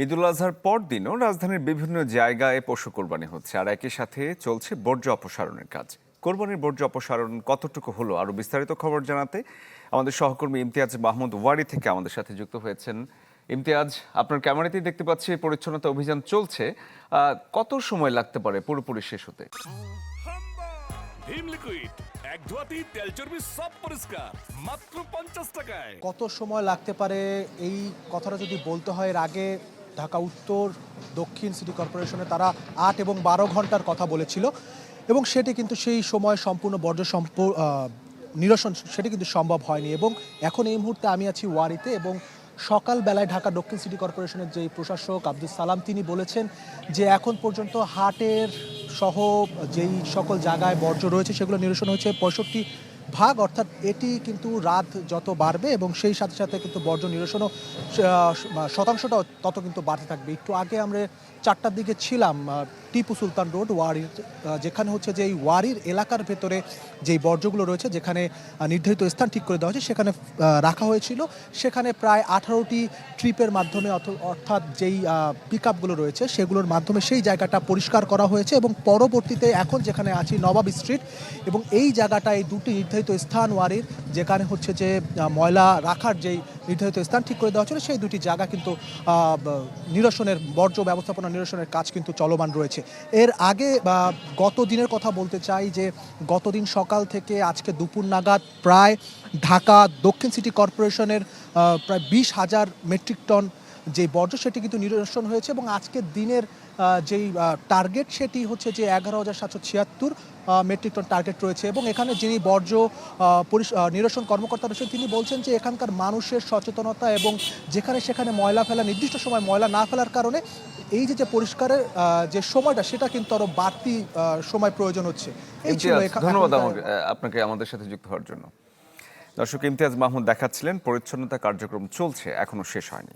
ঈদুল আজহার পরদিনও রাজধানীর বিভিন্ন জায়গায় পশু কোরবানি হচ্ছে, আর একই সাথে চলছে বর্জ্য অপসারণের কাজ। কোরবানির বর্জ্য অপসারণ কতটুকু হলো, আরো বিস্তারিত খবর জানাতে আমাদের সহকর্মী ইমতিয়াজ মাহমুদ ওয়ারি থেকে আমাদের সাথে যুক্ত হয়েছেন। ইমতিয়াজ, আপনার ক্যামেরাতেই দেখতে পাচ্ছি পরিচ্ছন্নতা অভিযান চলছে। কত সময় লাগতে পারে পুরোপুরি শেষ হতে? ভীম লিকুইড এক ধোয়াতেই তেল চর্বি সব পরিষ্কার মাত্র 50 টাকায়। কত সময় লাগতে পারে এই কথাটা যদি বলতে হয়, এর আগে ঢাকা উত্তর দক্ষিণ সিটি কর্পোরেশনে তারা ৮ এবং ১২ ঘন্টার কথা বলেছিল, এবং সেটি কিন্তু সেই সময় সম্পূর্ণ বর্জ্য নিরসন সেটি কিন্তু সম্ভব হয়নি। এবং এখন এই মুহূর্তে আমি আছি ওয়ারিতে, এবং সকালবেলায় ঢাকা দক্ষিণ সিটি কর্পোরেশনের যেই প্রশাসক আব্দুল সালাম তিনি বলেছেন যে এখন পর্যন্ত হাটের সহ যেই সকল জায়গায় বর্জ্য রয়েছে সেগুলো নিরসন হয়েছে ৬৫ ভাগ, অর্থাৎ এটি কিন্তু রাত যত বাড়বে এবং সেই সাথে সাথে কিন্তু বর্জ্য নিরসনও শতাংশটাও তত কিন্তু বাড়তে থাকবে। একটু আগে আমরা ৪টার দিকে ছিলাম টিপু সুলতান রোড ওয়ারির, যেখানে হচ্ছে যে এই ওয়ারির এলাকার ভেতরে যেই বর্জ্যগুলো রয়েছে, যেখানে নির্ধারিত স্থান ঠিক করে দেওয়া হয়েছে সেখানে রাখা হয়েছিল। সেখানে প্রায় ১৮টি ট্রিপের মাধ্যমে অর্থাৎ যেই পিক আপগুলো রয়েছে সেগুলোর মাধ্যমে সেই জায়গাটা পরিষ্কার করা হয়েছে, এবং পরবর্তীতে এখন যেখানে আছি নবাব স্ট্রিট, এবং এই জায়গাটায় দুটি নির্ধারিত স্থান ওয়ারির, যেখানে হচ্ছে যে ময়লা রাখার যেই নির্ধারিত স্থান ঠিক করে দেওয়া হয়েছিল সেই দুটি জায়গা কিন্তু নিরসনের বর্জ্য ব্যবস্থাপনা নিরসনের কাজ কিন্তু চলমান রয়েছে। এর আগে গত দিনের কথা বলতে চাই যে গতদিন সকাল থেকে আজকে দুপুর নাগাদ প্রায় ঢাকা দক্ষিণ সিটি কর্পোরেশনের প্রায় ২০,০০০ মেট্রিক টন যে বর্জ্য সেটি কিন্তু নিরসন হয়েছে, এবং আজকের দিনের যেই টার্গেট সেটি হচ্ছে যে ১১,৭৭৬ মেট্রিক টন টার্গেট রয়েছে। এবং এখানে যিনি বর্জ্য নিরসন কর্মকর্তা রয়েছেন তিনি বলছেন যে এখানকার মানুষের সচেতনতা এবং যেখানে সেখানে ময়লা ফেলা, নির্দিষ্ট সময় ময়লা না ফেলার কারণে এই যে পরিষ্কারের যে সময়টা সেটা কিন্তু আরো বাড়তি সময় প্রয়োজন হচ্ছে। ধন্যবাদ আপনাকে আমাদের সাথে যুক্ত হওয়ার জন্য। দর্শক, ইমতিয়াজ মাহমুদ দেখাচ্ছিলেন পরিচ্ছন্নতা কার্যক্রম চলছে, এখনো শেষ হয়নি।